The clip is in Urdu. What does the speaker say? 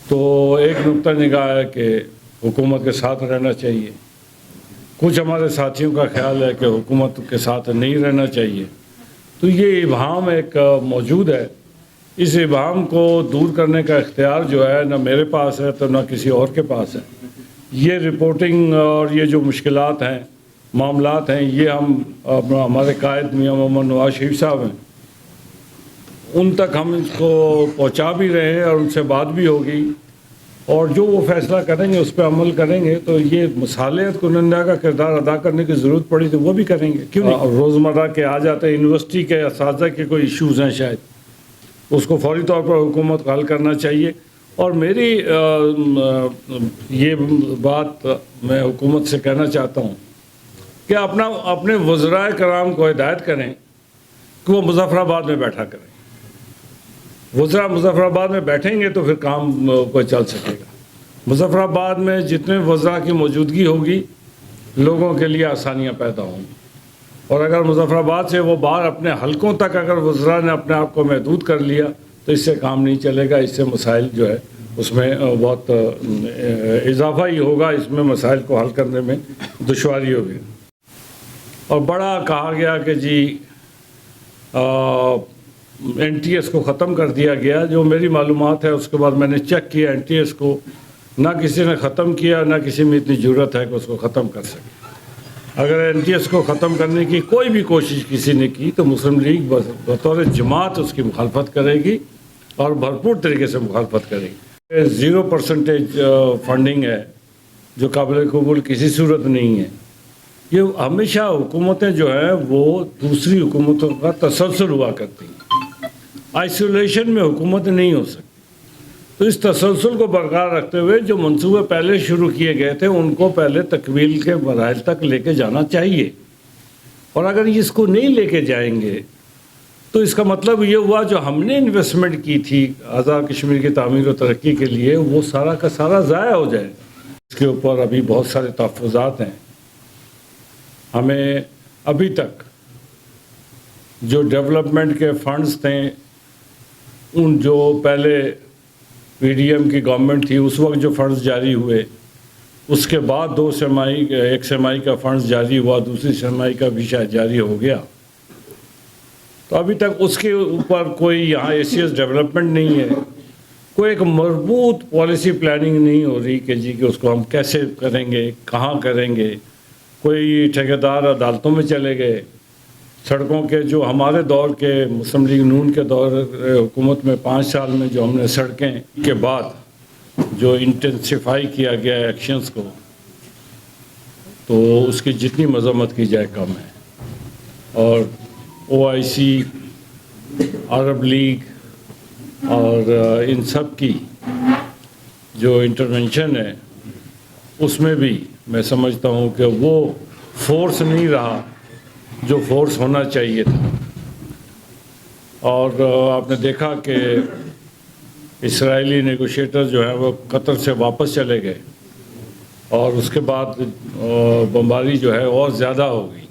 تو ایک نقطہ نگاہ ہے کہ حکومت کے ساتھ رہنا چاہیے، کچھ ہمارے ساتھیوں کا خیال ہے کہ حکومت کے ساتھ نہیں رہنا چاہیے۔ تو یہ ابہام ایک موجود ہے، اس ابہام کو دور کرنے کا اختیار جو ہے نہ میرے پاس ہے تو نہ کسی اور کے پاس ہے۔ یہ رپورٹنگ اور یہ جو مشکلات ہیں، معاملات ہیں، یہ ہم ہمارے قائد میاں محمد نواز شریف صاحب ہیں، ان تک ہم اس کو پہنچا بھی رہے ہیں اور ان سے بات بھی ہوگی، اور جو وہ فیصلہ کریں گے اس پہ عمل کریں گے۔ تو یہ مصالحت کنندہ کا کردار ادا کرنے کی ضرورت پڑی تو وہ بھی کریں گے، کیوں نہیں؟ روزمرہ کے آ جاتے یونیورسٹی کے اساتذہ کے کوئی ایشوز ہیں، شاید اس کو فوری طور پر حکومت کو حل کرنا چاہیے۔ اور میری یہ بات میں حکومت سے کہنا چاہتا ہوں کہ اپنے وزرائے کرام کو ہدایت کریں کہ وہ مظفر آباد میں بیٹھا کریں۔ وزراء مظفر آباد میں بیٹھیں گے تو پھر کام کو چل سکے گا۔ مظفر آباد میں جتنے وزراء کی موجودگی ہوگی لوگوں کے لیے آسانیاں پیدا ہوں گی، اور اگر مظفر آباد سے وہ باہر اپنے حلقوں تک اگر وزراء نے اپنے آپ کو محدود کر لیا تو اس سے کام نہیں چلے گا، اس سے مسائل جو ہے اس میں بہت اضافہ ہی ہوگا، اس میں مسائل کو حل کرنے میں دشواری ہوگی۔ اور بڑا کہا گیا کہ جی این ٹی ایس کو ختم کر دیا گیا، جو میری معلومات ہے اس کے بعد میں نے چیک کیا، این ٹی ایس کو نہ کسی نے ختم کیا، نہ کسی میں اتنی ضرورت ہے کہ اس کو ختم کر سکے۔ اگر این ٹی ایس کو ختم کرنے کی کوئی بھی کوشش کسی نے کی تو مسلم لیگ بطور جماعت اس کی مخالفت کرے گی اور بھرپور طریقے سے مخالفت کرے گی۔ 0% فنڈنگ ہے جو قابل قبول کسی صورت نہیں ہے۔ یہ ہمیشہ حکومتیں جو ہیں وہ دوسری حکومتوں کا تسلسل ہوا کرتی ہیں، آئسولیشن میں حکومت نہیں ہو سکتی۔ تو اس تسلسل کو برقرار رکھتے ہوئے جو منصوبے پہلے شروع کیے گئے تھے ان کو پہلے تکمیل کے مراحل تک لے کے جانا چاہیے، اور اگر اس کو نہیں لے کے جائیں گے تو اس کا مطلب یہ ہوا جو ہم نے انویسٹمنٹ کی تھی آزاد کشمیر کی تعمیر و ترقی کے لیے وہ سارا کا سارا ضائع ہو جائے۔ اس کے اوپر ابھی بہت سارے تحفظات ہیں۔ ہمیں ابھی تک جو ڈیولپمنٹ کے فنڈز تھے، ان جو پہلے پی ڈی ایم کی گورنمنٹ تھی اس وقت جو فنڈز جاری ہوئے، اس کے بعد ایک سرمائی کا فنڈز جاری ہوا، دوسری سرمائی کا بھی شاید جاری ہو گیا، تو ابھی تک اس کے اوپر کوئی یہاں ایسیس ڈیولپمنٹ نہیں ہے، کوئی ایک مربوط پالیسی پلاننگ نہیں ہو رہی کہ جی کہ اس کو ہم کیسے کریں گے، کہاں کریں گے۔ کوئی ٹھیکیدار عدالتوں میں چلے گئے، سڑکوں کے جو ہمارے دور کے مسلم لیگ نون کے دور حکومت میں 5 سال میں جو ہم نے سڑکیں کے بعد جو انٹینسیفائی کیا گیا ایکشنز کو، تو اس کی جتنی مذمت کی جائے کم ہے۔ اور او آئی سی، عرب لیگ اور ان سب کی جو انٹرونشن ہے اس میں بھی میں سمجھتا ہوں کہ وہ فورس نہیں رہا جو فورس ہونا چاہیے تھا۔ اور آپ نے دیکھا کہ اسرائیلی نیگوشیٹر جو ہیں وہ قطر سے واپس چلے گئے، اور اس کے بعد بمباری جو ہے اور زیادہ ہو گئی۔